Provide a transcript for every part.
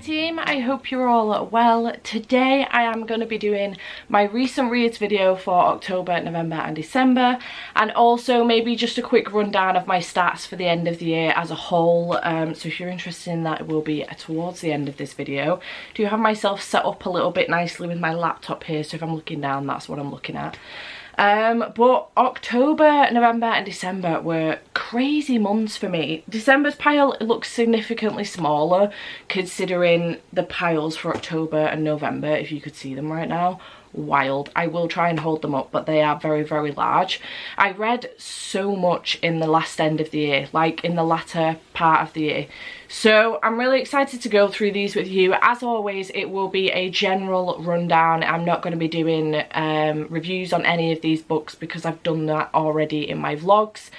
team, I hope you're all well. Today I am going to be doing my recent reads video for October, November and December, and also maybe just a quick rundown of my stats for the end of the year as a whole. So if you're interested in that, it will be towards the end of this video. Do have myself set up a little bit nicely with my laptop here, so if I'm looking down, that's what I'm looking at. But October, November and December were crazy months for me. December's pile looks significantly smaller considering the piles for October and November, if you could see them right now. Wild. I will try and hold them up, but they are very, very large. I read so much in the last end of the year, like in the latter part of the year. So I'm really excited to go through these with you. As always, it will be a general rundown. I'm not going to be doing reviews on any of these books because I've done that already in my vlogs.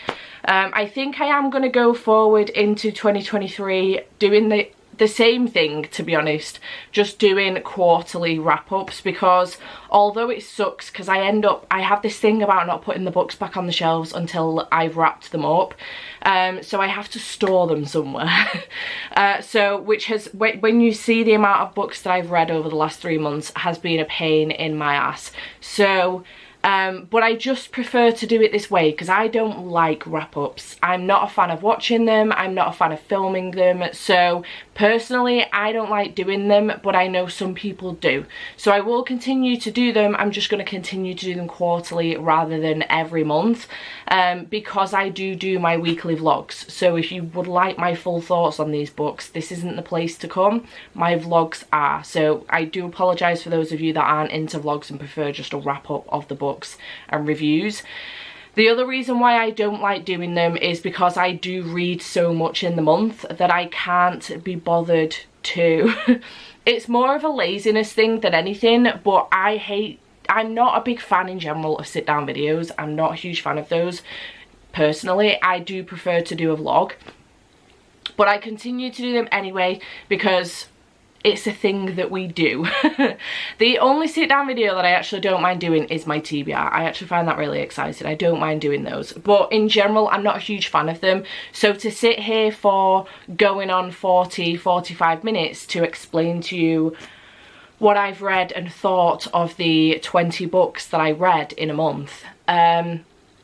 I think I am going to go forward into 2023 doing the same thing, to be honest, just doing quarterly wrap-ups, because although it sucks because I have this thing about not putting the books back on the shelves until I've wrapped them up, so I have to store them somewhere. Which has, when you see the amount of books that I've read over the last 3 months, has been a pain in my ass. So but I just prefer to do it this way because I don't like wrap-ups. I'm not a fan of watching them, I'm not a fan of filming them, so personally I don't like doing them, but I know some people do. So I will continue to do them. I'm just going to continue to do them quarterly rather than every month, because I do my weekly vlogs. So if you would like my full thoughts on these books, this isn't the place to come. My vlogs are. So I do apologise for those of you that aren't into vlogs and prefer just a wrap-up of the book and reviews. The other reason why I don't like doing them is because I do read so much in the month that I can't be bothered to. It's more of a laziness thing than anything, but I'm not a big fan in general of sit down videos. I'm not a huge fan of those. Personally, I do prefer to do a vlog, but I continue to do them anyway because it's a thing that we do. The only sit down video that I actually don't mind doing is my TBR. I actually find that really exciting. I don't mind doing those, but in general I'm not a huge fan of them. So to sit here for going on 45 minutes to explain to you what I've read and thought of the 20 books that I read in a month,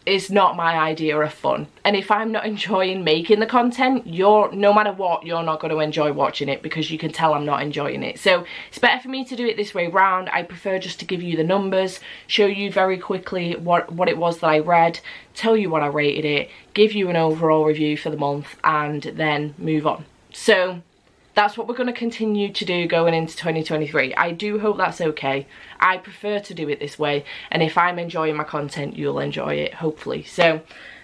is not my idea of fun. And if I'm not enjoying making the content, no matter what, you're not going to enjoy watching it because you can tell I'm not enjoying it. So it's better for me to do it this way round. I prefer just to give you the numbers, show you very quickly what it was that I read, tell you what I rated it, give you an overall review for the month, and then move on. So that's what we're going to continue to do going into 2023. I do hope that's okay. I prefer to do it this way, and if I'm enjoying my content, you'll enjoy it, hopefully. So,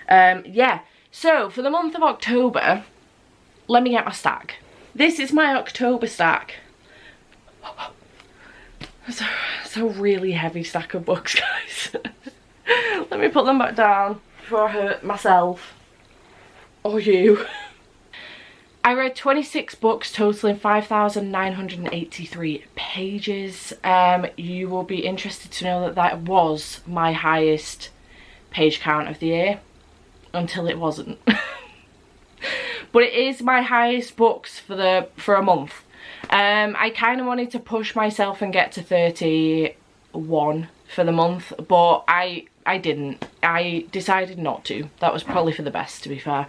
yeah. So, for the month of October, let me get my stack. This is my October stack. It's a really heavy stack of books, guys. Let me put them back down before I hurt myself. Or you. I read 26 books totaling 5,983 pages. You will be interested to know that that was my highest page count of the year, until it wasn't. But it is my highest books for a month. I kind of wanted to push myself and get to 31 for the month, but I didn't. I decided not to. That was probably for the best, to be fair.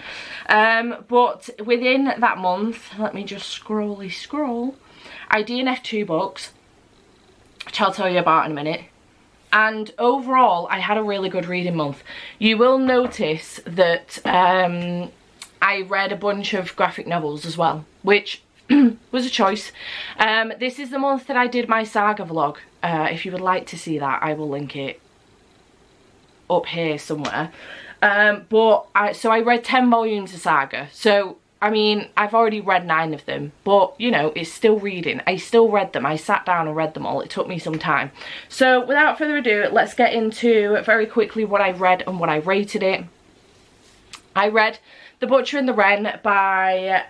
But within that month, let me just scroll. I DNF'd 2 books, which I'll tell you about in a minute. And overall, I had a really good reading month. You will notice that I read a bunch of graphic novels as well, which was a choice. This is the month that I did my saga vlog. If you would like to see that, I will link it up here somewhere. So I read 10 volumes of saga. So I mean, I've already read 9 of them, but you know, it's still reading. I still read them. I sat down and read them all. It took me some time. So without further ado, let's get into very quickly what I read and what I rated it. I read The Butcher and the Wren by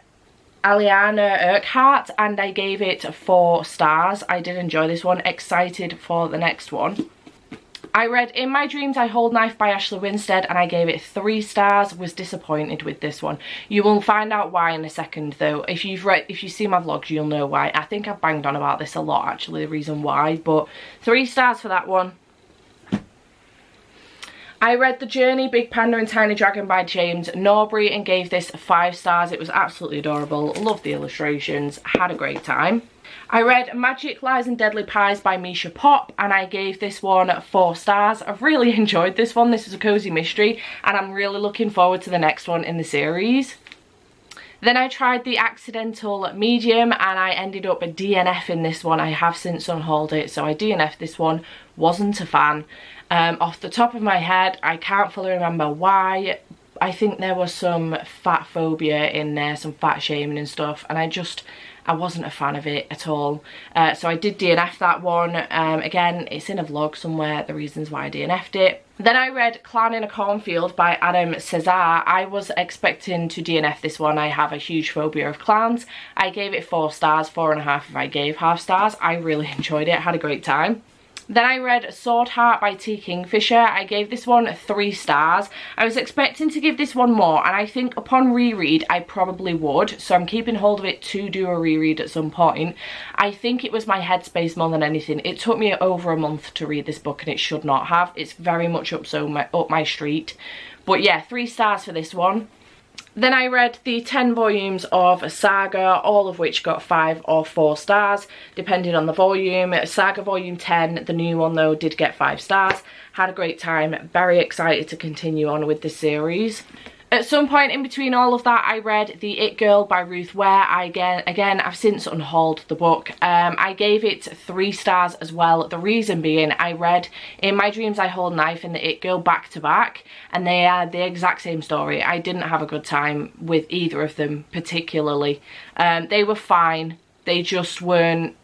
Aliana Urquhart, and I gave it 4 stars. I did enjoy this one. Excited for the next one. I read In My Dreams I Hold Knife by Ashley Winstead and I gave it 3 stars. Was disappointed with this one. You will find out why in a second though. If you see my vlogs, you'll know why. I think I've banged on about this a lot actually, the reason why, but 3 stars for that one. I read The Journey, Big Panda and Tiny Dragon by James Norbury and gave this 5 stars. It was absolutely adorable. Loved the illustrations. Had a great time. I read Magic, Lies and Deadly Pies by Misha Pop and I gave this one 4 stars. I've really enjoyed this one. This is a cozy mystery and I'm really looking forward to the next one in the series. Then I tried The Accidental Medium and I ended up a DNF in this one. I have since unhauled it, so I DNF'd this one. Wasn't a fan. Off the top of my head, I can't fully remember why. I think there was some fat phobia in there, some fat shaming and stuff, and I wasn't a fan of it at all. So I did DNF that one. Again, it's in a vlog somewhere, the reasons why I DNF'd it. Then I read Clown in a Cornfield by Adam Cesar. I was expecting to DNF this one. I have a huge phobia of clowns. I gave it 4 stars, 4.5 if I gave half stars. I really enjoyed it, had a great time. Then I read Sword Heart by T. Kingfisher. I gave this one 3 stars. I was expecting to give this one more and I think upon reread I probably would. So I'm keeping hold of it to do a reread at some point. I think it was my headspace more than anything. It took me over a month to read this book and it should not have. It's very much up my street. But yeah, 3 stars for this one. Then I read the 10 volumes of Saga, all of which got 5 or 4 stars, depending on the volume. Saga volume 10, the new one though, did get 5 stars. Had a great time, very excited to continue on with the series. At some point in between all of that, I read The It Girl by Ruth Ware. Again, I've since unhauled the book. I gave it 3 stars as well. The reason being, I read In My Dreams I Hold Knife and The It Girl back to back, and they are the exact same story. I didn't have a good time with either of them particularly. They were fine. They just weren't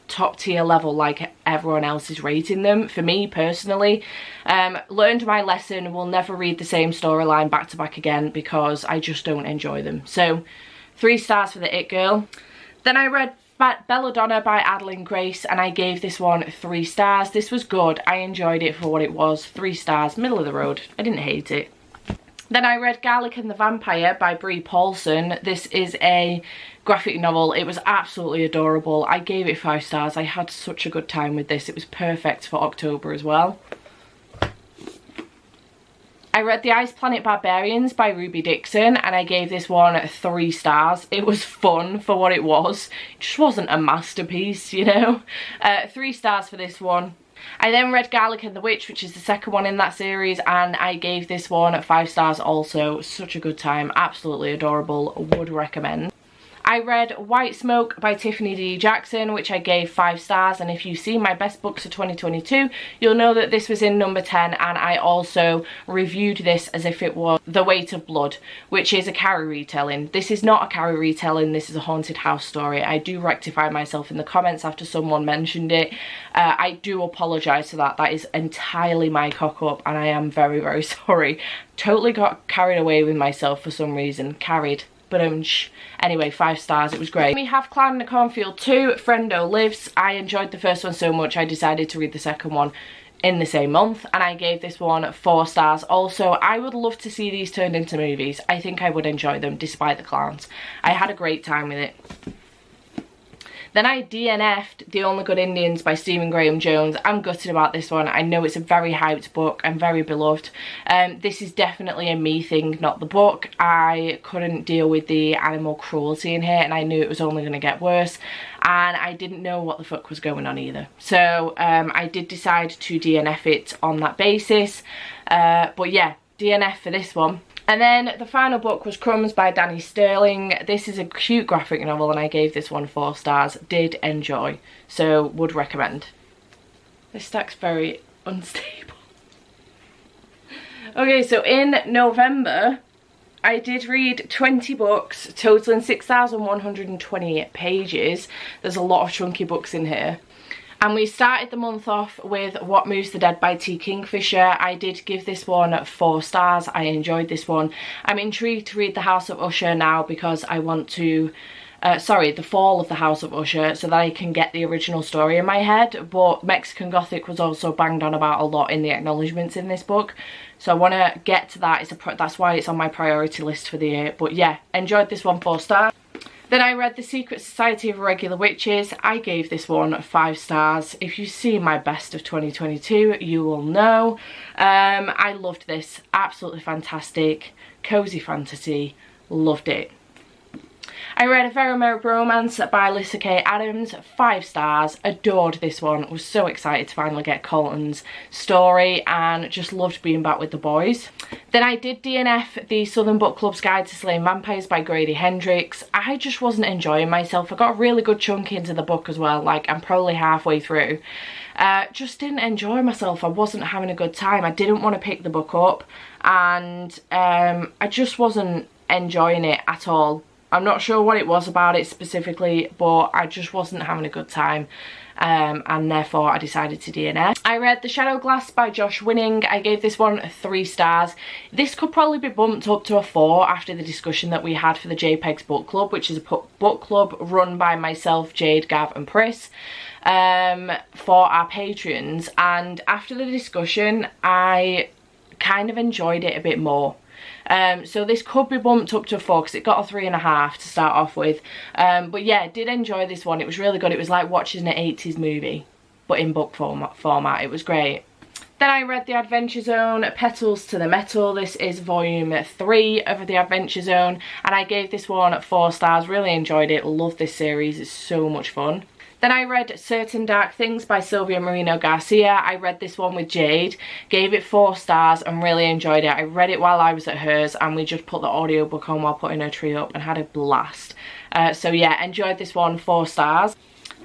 top tier level like everyone else is rating them. For me personally, learned my lesson. Will never read the same storyline back to back again because I just don't enjoy them. So 3 stars for The It Girl. Then I read Belladonna by Adeline Grace and I gave this one 3 stars. This was good. I enjoyed it for what it was. 3 stars, middle of the road. I didn't hate it. Then I read Garlic and the Vampire by Brie Paulson. This is a graphic novel. It was absolutely adorable. I gave it 5 stars. I had such a good time with this. It was perfect for October as well. I read The Ice Planet Barbarians by Ruby Dixon and I gave this one 3 stars. It was fun for what it was. It just wasn't a masterpiece, you know. 3 stars for this one. I then read Garlic and the Witch, which is the second one in that series, and I gave this one 5 stars also. Such a good time, absolutely adorable, would recommend. I read White Smoke by Tiffany D. Jackson, which I gave 5 stars, and if you've seen my best books of 2022, you'll know that this was in number 10, and I also reviewed this as if it was The Weight of Blood, which is a Carrie retelling. This is not a Carrie retelling, this is a haunted house story. I do rectify myself in the comments after someone mentioned it. I do apologise for that. That is entirely my cock up, and I am very, very sorry. Totally got carried away with myself for some reason. But anyway, 5 stars, it was great. We have Clown in a Cornfield 2, Friendo Lives. I enjoyed the first one so much I decided to read the second one in the same month, and I gave this one 4 stars. Also, I would love to see these turned into movies. I think I would enjoy them despite the clowns. I had a great time with it. Then I DNF'd The Only Good Indians by Stephen Graham Jones. I'm gutted about this one. I know it's a very hyped book and very beloved. This is definitely a me thing, not the book. I couldn't deal with the animal cruelty in here and I knew it was only going to get worse. And I didn't know what the fuck was going on either. So I did decide to DNF it on that basis. But yeah, DNF for this one. And then the final book was Crumbs by Danny Sterling. This is a cute graphic novel and I gave this one 4 stars. Did enjoy, so would recommend. This stack's very unstable. Okay, so in November I did read 20 books totaling 6,120 pages. There's a lot of chunky books in here. And we started the month off with What Moves the Dead by T. Kingfisher. I did give this one 4 stars. I enjoyed this one. I'm intrigued to read The House of Usher now because I want to sorry, The Fall of the House of Usher, so that I can get the original story in my head. But Mexican Gothic was also banged on about a lot in the acknowledgements in this book, so I want to get to that. That's why it's on my priority list for the year. But yeah, enjoyed this one, 4 stars. Then I read The Secret Society of Irregular Witches. I gave this one 5 stars. If you've seen my best of 2022, you will know. I loved this. Absolutely fantastic. Cozy fantasy. Loved it. I read A Very Merry Romance by Alyssa K. Adams, 5 stars, adored this one, was so excited to finally get Colton's story and just loved being back with the boys. Then I did DNF the Southern Book Club's Guide to Slaying Vampires by Grady Hendrix. I just wasn't enjoying myself. I got a really good chunk into the book as well, like I'm probably halfway through. Just didn't enjoy myself. I wasn't having a good time. I didn't want to pick the book up and I just wasn't enjoying it at all. I'm not sure what it was about it specifically, but I just wasn't having a good time, and therefore I decided to DNF. I read The Shadow Glass by Josh Winning. I gave this one 3 stars. This could probably be bumped up to a 4 after the discussion that we had for the JPEG's Book Club, which is a book club run by myself, Jade, Gav and Pris, for our patrons. And after the discussion, I kind of enjoyed it a bit more. So this could be bumped up to a 4 because it got a 3.5 to start off with. But yeah, did enjoy this one. It was really good. It was like watching an 80s movie, but in book format. It was great. Then I read The Adventure Zone, Petals to the Metal. This is volume 3 of The Adventure Zone, and I gave this one 4 stars. Really enjoyed it. Love this series. It's so much fun. Then I read Certain Dark Things by Sylvia Marino Garcia. I read this one with Jade, gave it 4 stars and really enjoyed it. I read it while I was at hers and we just put the audiobook on while putting her tree up and had a blast. So yeah, enjoyed this one, 4 stars.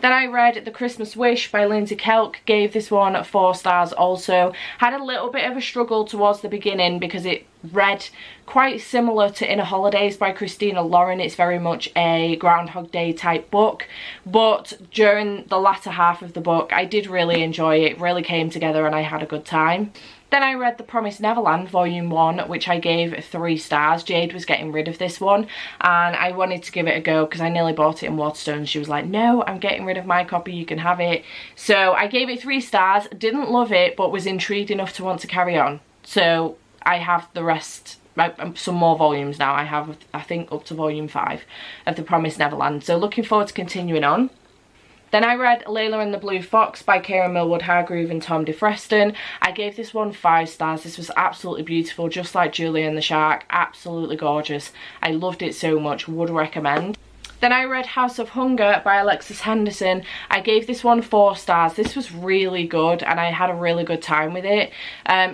Then I read The Christmas Wish by Lindsay Kelk, gave this one 4 stars also. Had a little bit of a struggle towards the beginning because it read quite similar to Inner Holidays by Christina Lauren. It's very much a Groundhog Day type book, but during the latter half of the book I did really enjoy it. It really came together and I had a good time. Then I read The Promised Neverland volume 1, which I gave 3 stars. Jade was getting rid of this one and I wanted to give it a go because I nearly bought it in Waterstones. She was like, no, I'm getting rid of my copy, you can have it. So I gave it 3 stars, didn't love it, but was intrigued enough to want to carry on. So I have the rest, some more volumes now. I have, I think, up to volume 5 of The Promised Neverland. So looking forward to continuing on. Then I read Layla and the Blue Fox by Karen Millwood Hargroove and Tom DeFreston. I gave this one 5 stars. This was absolutely beautiful, just like Julia and the Shark. Absolutely gorgeous. I loved it so much, would recommend. Then I read House of Hunger by Alexis Henderson. I gave this one 4 stars. This was really good and I had a really good time with it.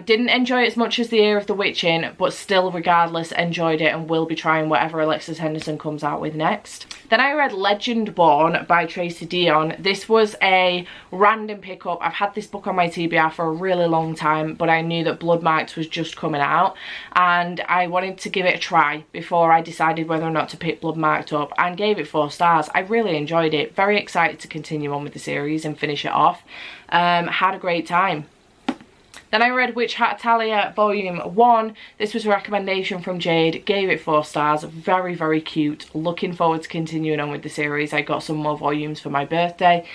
Didn't enjoy it as much as The Year of the Witching, but still regardless enjoyed it and will be trying whatever Alexis Henderson comes out with next. Then I read Legend Born by Tracy Dion. This was a random pickup. I've had this book on my TBR for a really long time, but I knew that Blood Marks was just coming out and I wanted to give it a try before I decided whether or not to pick Blood Marked up, and gave it 4 stars. I really enjoyed it. Very excited to continue on with the series and finish it off. Had a great time. Then I read Witch Hat Talia volume 1. This was a recommendation from Jade. Gave it 4 stars. Very, very cute. Looking forward to continuing on with the series. I got some more volumes for my birthday.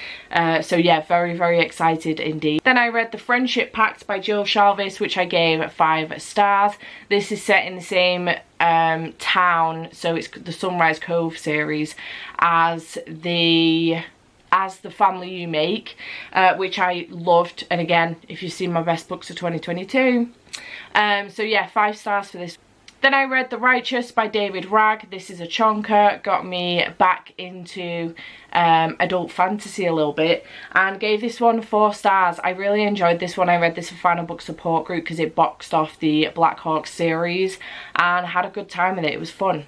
So yeah, very, very excited indeed. Then I read The Friendship Pact by Jill Shalvis, which I gave 5 stars. This is set in the same town, so it's the Sunrise Cove series as the Family You Make, which I loved, and again, if you've seen my best books of 2022, so yeah, 5 stars for this. Then I read The Righteous by David Ragg. This is a chonker, got me back into adult fantasy a little bit, and gave this one 4 stars. I really enjoyed this one. I read this for Final Book Support Group because it boxed off the Black Hawk series and had a good time with it. It was fun.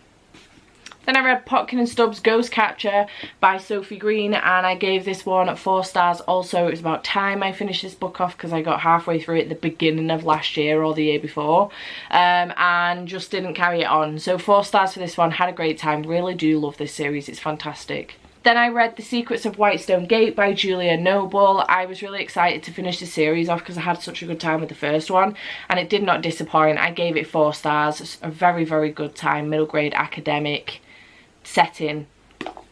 Then I read Potkin and Stubbs Ghost Catcher by Sophie Green, and I gave this one 4 stars also. It was about time I finished this book off because I got halfway through it at the beginning of last year or the year before, and just didn't carry it on. So 4 stars for this one. Had a great time. Really do love this series. It's fantastic. Then I read The Secrets of Whitestone Gate by Julia Noble. I was really excited to finish the series off because I had such a good time with the first one, and it did not disappoint. I gave it 4 stars. A very, very good time. Middle grade academic setting.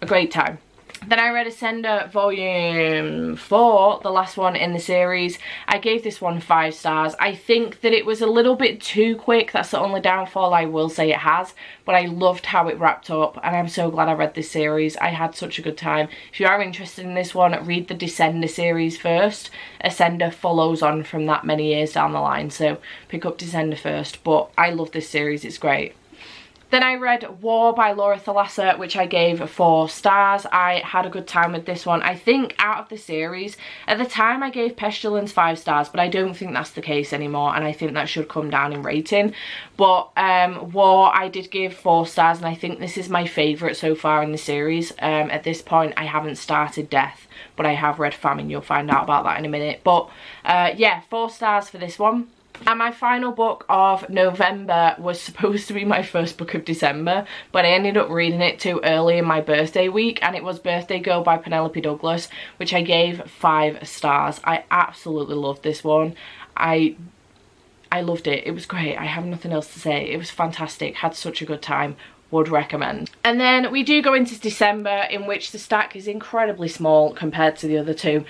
a great time. Then I read Ascender Volume 4, the last one in the series. I gave this one 5 stars. I think that it was a little bit too quick. That's the only downfall I will say it has. But I loved how it wrapped up, and I'm so glad I read this series. I had such a good time. If you are interested in this one, read the Descender series first. Ascender follows on from that many years down the line, so pick up Descender first. But I love this series, it's great. Then I read War by Laura Thalassa, which I gave 4 stars. I had a good time with this one. I think out of the series, at the time I gave Pestilence 5 stars, but I don't think that's the case anymore, and I think that should come down in rating. But War I did give 4 stars, and I think this is my favourite so far in the series. At this point I haven't started Death, but I have read Famine. You'll find out about that in a minute. But yeah, 4 stars for this one. And my final book of November was supposed to be my first book of December, but I ended up reading it too early in my birthday week, and it was Birthday Girl by Penelope Douglas, which I gave 5 stars. I absolutely loved this one. I loved it. It was great. I have nothing else to say. It was fantastic. Had such a good time. Would recommend. And then we do go into December, in which the stack is incredibly small compared to the other two.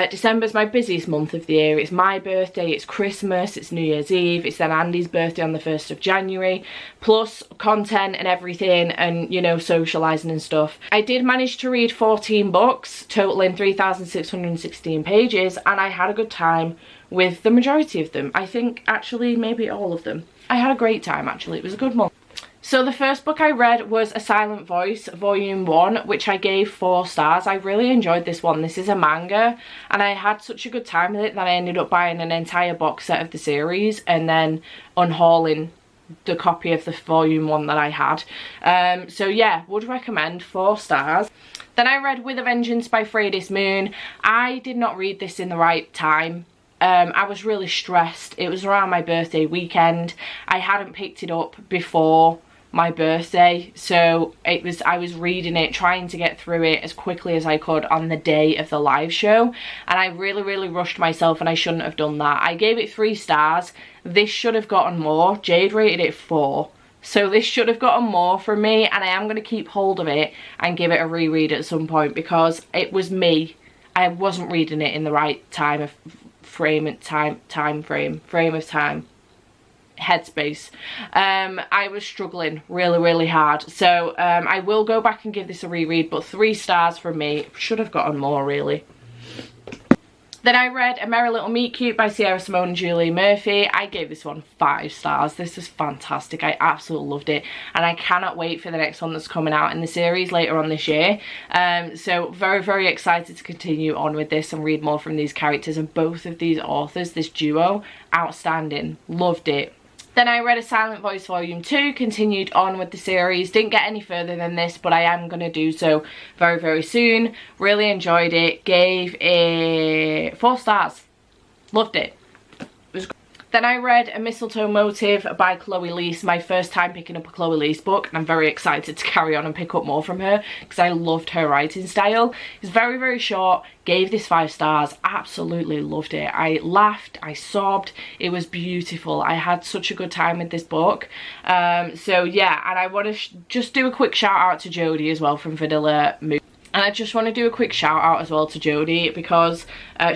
December's my busiest month of the year. It's my birthday, it's Christmas, it's New Year's Eve, it's then Andy's birthday on the 1st of January, plus content and everything, and you know, socialising and stuff. I did manage to read 14 books, totaling 3,616 pages, and I had a good time with the majority of them. I think actually maybe all of them. I had a great time actually. It was a good month. So the first book I read was A Silent Voice, Volume 1, which I gave 4 stars. I really enjoyed this one. This is a manga, and I had such a good time with it that I ended up buying an entire box set of the series and then unhauling the copy of the Volume 1 that I had. So yeah, would recommend, 4 stars. Then I read With a Vengeance by Freydis Moon. I did not read this in the right time. I was really stressed. It was around my birthday weekend. I hadn't picked it up before my birthday, so I was reading it, trying to get through it as quickly as I could on the day of the live show, and I really rushed myself, and I shouldn't have done that. I gave it 3 stars. This should have gotten more. Jade rated it 4, so this should have gotten more from me, and I am going to keep hold of it and give it a reread at some point, because it was me. I wasn't reading it in the right frame of time, headspace. I was struggling really hard, so I will go back and give this a reread, but 3 stars from me. Should have gotten more really. Then I read A Merry Little Meet Cute by Sierra Simone and Julie Murphy. I gave this one 5 stars. This is fantastic. I absolutely loved it, and I cannot wait for the next one that's coming out in the series later on this year. So very excited to continue on with this and read more from these characters, and both of these authors, this duo, outstanding. Loved it. Then I read A Silent Voice Volume 2, continued on with the series. Didn't get any further than this, but I am going to do so very soon. Really enjoyed it. Gave it 4 stars. Loved it. It was great. Then I read A Mistletoe Motive by Chloe Leese, my first time picking up a Chloe Leese book, and I'm very excited to carry on and pick up more from her because I loved her writing style. It's very short. Gave this 5 stars. Absolutely loved it. I laughed, I sobbed. It was beautiful. I had such a good time with this book. So yeah, and I want to just do a quick shout out to Jodie as well from Vanilla Moon. And I just want to do a quick shout out as well to Jodie, because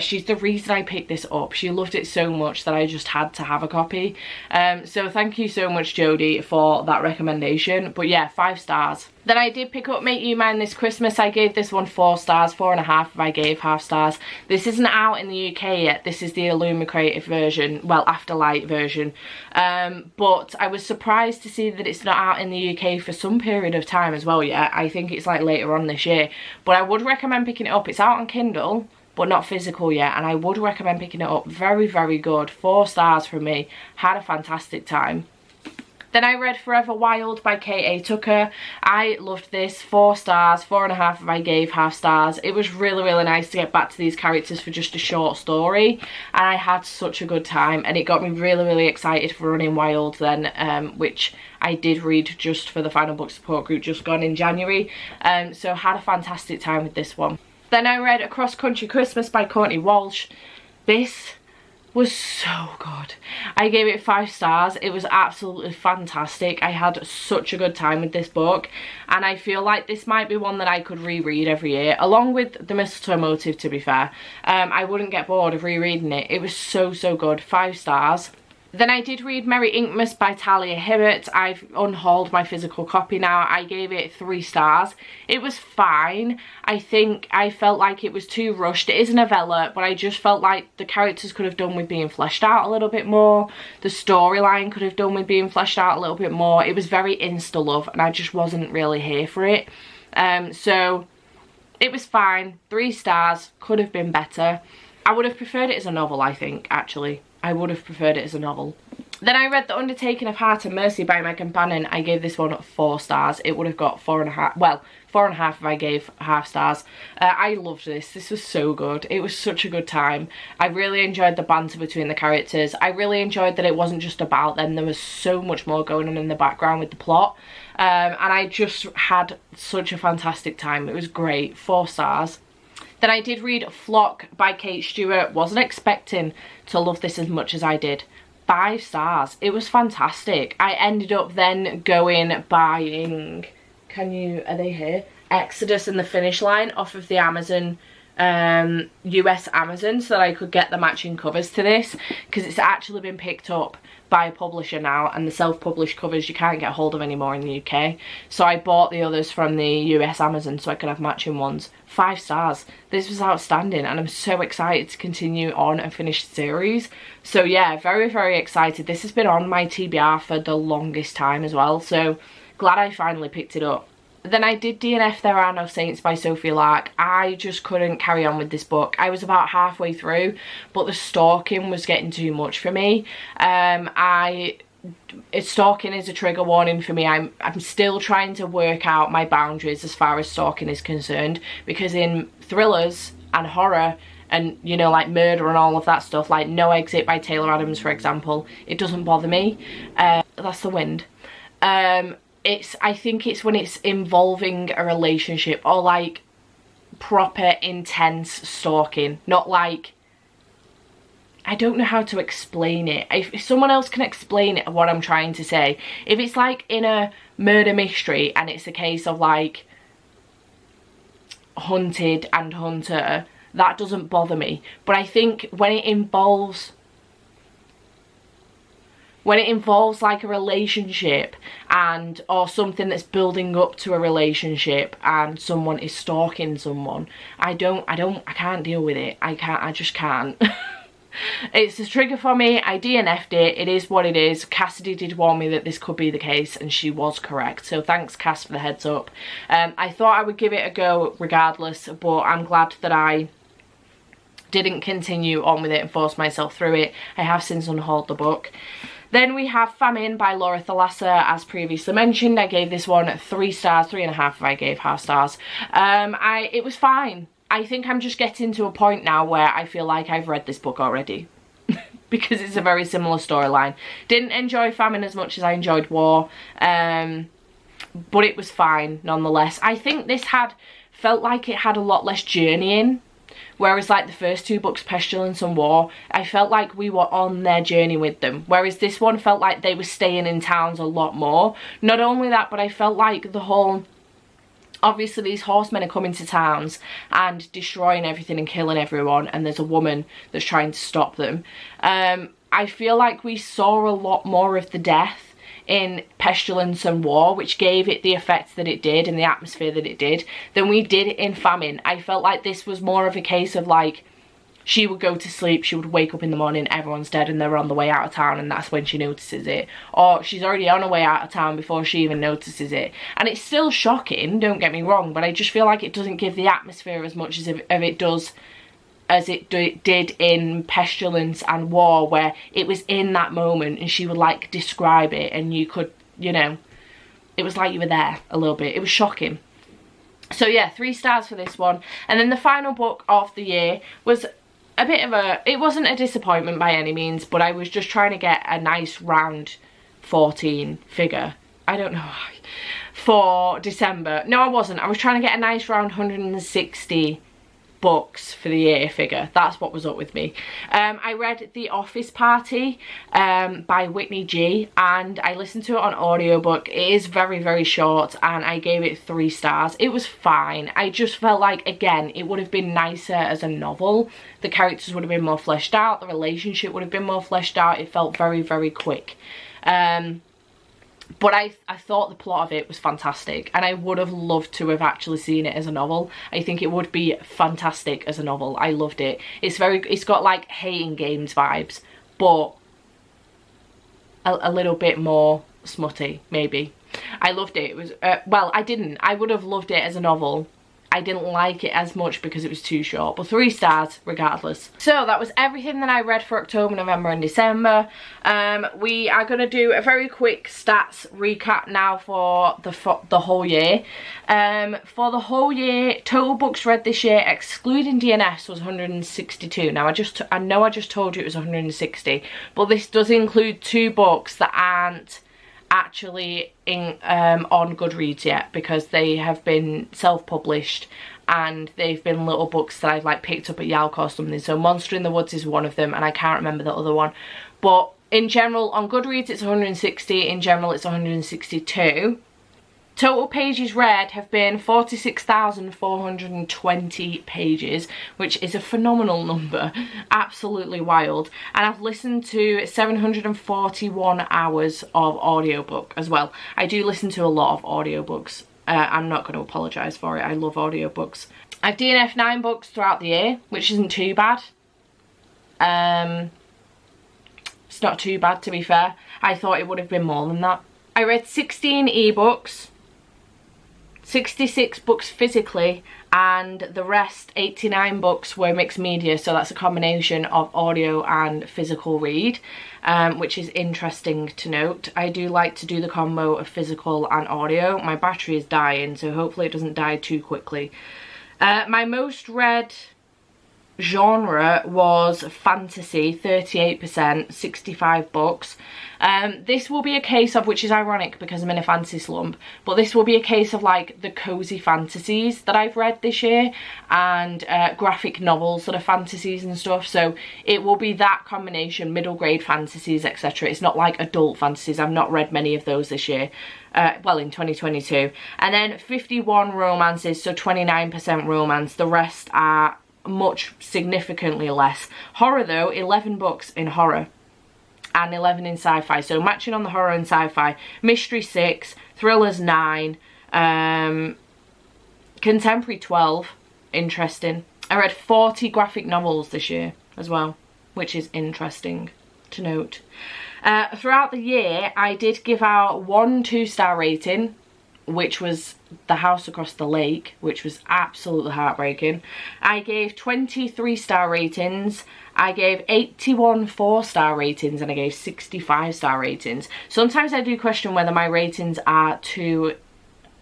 she's the reason I picked this up. She loved it so much that I just had to have a copy. So thank you so much, Jodie, for that recommendation. But yeah, 5 stars. Then I did pick up Make You Mine this Christmas. I gave this one 4 stars, 4.5 if I gave half stars. This isn't out in the UK yet. This is the Illuma Creative version, well, Afterlight version. But I was surprised to see that it's not out in the UK for some period of time as well yet. I think it's like later on this year. But I would recommend picking it up. It's out on Kindle, but not physical yet, and I would recommend picking it up. Very good. 4 stars from me. Had a fantastic time. Then I read Forever Wild by K.A. Tucker. I loved this. 4 stars, 4.5 if I gave half stars. It was really nice to get back to these characters for just a short story, and I had such a good time, and it got me really excited for Running Wild then, which I did read just for the final book support group just gone in January. So had a fantastic time with this one. Then I read A Cross Country Christmas by Courtney Walsh. This was so good. I gave it 5 stars. It was absolutely fantastic. I had such a good time with this book, and I feel like this might be one that I could reread every year, along with The Mistletoe Motive, to be fair. I wouldn't get bored of rereading it. It was so, so good. 5 stars. Then I did read Merry Inkmas by Talia Hibbert. I've unhauled my physical copy now. I gave it 3 stars. It was fine. I think I felt like it was too rushed. It is a novella, but I just felt like the characters could have done with being fleshed out a little bit more. The storyline could have done with being fleshed out a little bit more. It was very insta-love, and I just wasn't really here for it. So it was fine. 3 stars. Could have been better. I would have preferred it as a novel, I think, actually. I would have preferred it as a novel. Then I read The Undertaking of Heart and Mercy by Megan Bannon. I gave this one 4 stars. It would have got 4.5. Well, 4.5 if I gave half stars. I loved this. This was so good. It was such a good time. I really enjoyed the banter between the characters. I really enjoyed that it wasn't just about them. There was so much more going on in the background with the plot. And I just had such a fantastic time. It was great. 4 stars. Then I did read Flock by Kate Stewart. Wasn't expecting to love this as much as I did. 5 stars. It was fantastic. I ended up then buying, are they here? Exodus and the Finish Line off of the Amazon, US Amazon, so that I could get the matching covers to this, because it's actually been picked up by a publisher now, and the self-published covers you can't get hold of anymore in the UK. So I bought the others from the US Amazon so I could have matching ones. 5 stars. This was outstanding, and I'm so excited to continue on and finish the series. So yeah, very, very excited. This has been on my TBR for the longest time as well, so glad I finally picked it up. Then I did DNF There Are No Saints by Sophie Lark. I just couldn't carry on with this book. I was about halfway through, but the stalking was getting too much for me. Stalking is a trigger warning for me. I'm still trying to work out my boundaries as far as stalking is concerned, because in thrillers and horror and, you know, like murder and all of that stuff, like No Exit by Taylor Adams, for example, it doesn't bother me. That's the wind. I think it's when it's involving a relationship, or like proper intense stalking, not like, I don't know how to explain it. If someone else can explain it, what I'm trying to say, if it's like in a murder mystery and it's a case of like hunted and hunter, that doesn't bother me. But I think when it involves like a relationship or something that's building up to a relationship and someone is stalking someone, I can't deal with it. I just can't. It's a trigger for me. I DNF'd it. It is what it is. Cassidy did warn me that this could be the case, and she was correct. So thanks, Cass, for the heads up. I thought I would give it a go regardless, but I'm glad that I didn't continue on with it and force myself through it. I have since unhauled the book. Then we have Famine by Laura Thalassa, as previously mentioned. I gave this one 3 stars, 3.5 if I gave half stars. It was fine. I think I'm just getting to a point now where I feel like I've read this book already. Because it's a very similar storyline. Didn't enjoy Famine as much as I enjoyed War. But it was fine nonetheless. I think this felt like it had a lot less journeying. Whereas like the first 2 books, Pestilence and War, I felt like we were on their journey with them. Whereas this one felt like they were staying in towns a lot more. Not only that, but I felt like the whole, obviously these horsemen are coming to towns and destroying everything and killing everyone, and there's a woman that's trying to stop them. I feel like we saw a lot more of the death in Pestilence and War, which gave it the effect that it did and the atmosphere that it did, than we did in Famine. I felt like this was more of a case of like, she would go to sleep, she would wake up in the morning, everyone's dead and they're on the way out of town, and that's when she notices it. Or she's already on her way out of town before she even notices it. And it's still shocking, don't get me wrong, but I just feel like it doesn't give the atmosphere as much as it does as it did in Pestilence and War, where it was in that moment and she would like describe it and you could, you know, it was like you were there a little bit. It was shocking. So yeah, 3 stars for this one. And then the final book of the year was a bit of it wasn't a disappointment by any means, but I was just trying to get a nice round 14 figure. I don't know why. For December. No, I wasn't. I was trying to get a nice round 160 books for the year figure. That's what was up with me. I read The Office Party by Whitney G, and I listened to it on audiobook. It is very, very short, and I gave it 3 stars. It was fine. I just felt like, again, it would have been nicer as a novel. The characters would have been more fleshed out. The relationship would have been more fleshed out. It felt very, very quick. But I thought the plot of it was fantastic, and I would have loved to have actually seen it as a novel. I think it would be fantastic as a novel. I loved it. It's got like Hating Games vibes, but a little bit more smutty, maybe. I loved it. It was, well, I would have loved it as a novel. I didn't like it as much because it was too short, but 3 stars regardless. So that was everything that I read for October, November and December. We are going to do a very quick stats recap now for the whole year. For the whole year, total books read this year excluding DNS was 162. Now I know I just told you it was 160, but this does include 2 books that aren't actually on Goodreads yet, because they have been self-published and they've been little books that I've like picked up at Yalc or something. So Monster in the Woods is one of them, and I can't remember the other one. But in general on Goodreads it's 160, in general it's 162. Total pages read have been 46,420 pages, which is a phenomenal number, absolutely wild. And I've listened to 741 hours of audiobook as well. I do listen to a lot of audiobooks. I'm not going to apologise for it, I love audiobooks. I've DNF'd 9 books throughout the year, which isn't too bad. It's not too bad, to be fair. I thought it would have been more than that. I read 16 ebooks, 66 books physically, and the rest 89 books were mixed media, so that's a combination of audio and physical read, which is interesting to note. I do like to do the combo of physical and audio. My battery is dying, so hopefully it doesn't die too quickly. My most read genre was fantasy, 38%, 65 books. This will be a case of, which is ironic because I'm in a fantasy slump, but this will be a case of like the cozy fantasies that I've read this year, and graphic novels that are fantasies and stuff. So it will be that combination, middle grade fantasies, etc. It's not like adult fantasies. I've not read many of those this year. Well, in 2022. And then 51 romances, so 29% romance. The rest are much significantly less. Horror though, 11 books in horror and 11 in sci-fi, so matching on the horror and sci-fi. Mystery 6, thrillers 9, contemporary 12, interesting. I read 40 graphic novels this year as well, which is interesting to note. Throughout the year I did give out 1 2-star rating, which was The House Across the Lake, which was absolutely heartbreaking. I gave 23 star ratings, I gave 81 4-star ratings, and I gave 65 star ratings. Sometimes I do question whether my ratings are too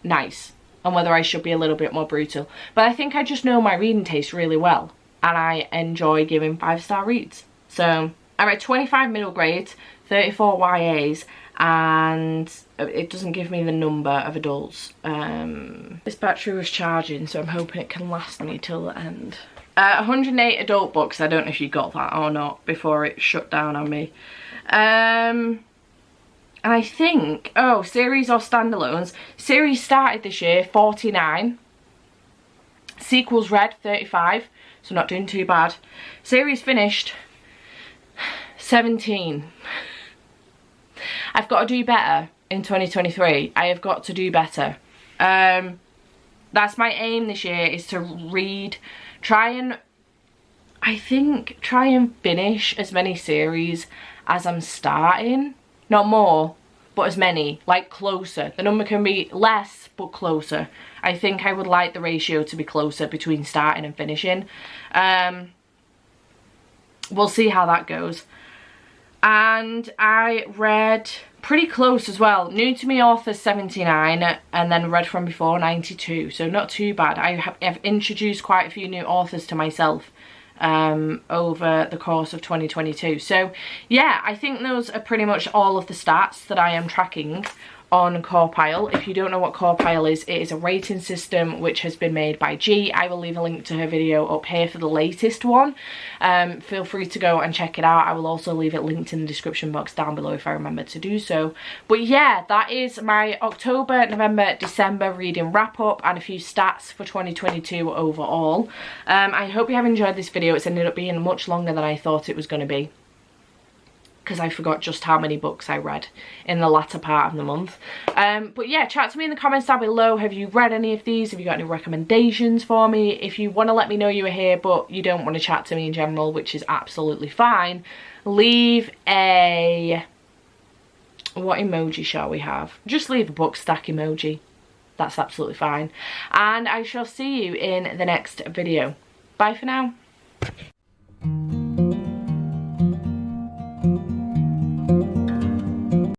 nice and whether I should be a little bit more brutal, but I think I just know my reading taste really well and I enjoy giving 5-star reads. So I read 25 middle grades, 34 YAs, and it doesn't give me the number of adults. This battery was charging, so I'm hoping it can last me till the end. 108 adult books. I don't know if you got that or not before it shut down on me. And I think, oh, series or standalones. Series started this year, 49. Sequels read, 35, so not doing too bad. Series finished, 17. I've got to do better in 2023. I have got to do better. That's my aim this year, is to read, try and finish as many series as I'm starting. Not more, but as many, like closer. The number can be less, but closer. I think I would like the ratio to be closer between starting and finishing. We'll see how that goes. And I read pretty close as well. New to me authors 79, and then read from before 92, so not too bad. I have introduced quite a few new authors to myself over the course of 2022. So yeah, I think those are pretty much all of the stats that I am tracking on Corpile. If you don't know what Corpile is, it is a rating system which has been made by G. I will leave a link to her video up here for the latest one. Feel free to go and check it out. I will also leave it linked in the description box down below if I remember to do so. But yeah, that is my October, November, December reading wrap up and a few stats for 2022 overall. I hope you have enjoyed this video. It's ended up being much longer than I thought it was going to be, because I forgot just how many books I read in the latter part of the month. But yeah, chat to me in the comments down below. Have you read any of these? Have you got any recommendations for me? If you want to let me know you are here but you don't want to chat to me in general, which is absolutely fine, leave a... what emoji shall we have? Just leave a book stack emoji. That's absolutely fine. And I shall see you in the next video. Bye for now.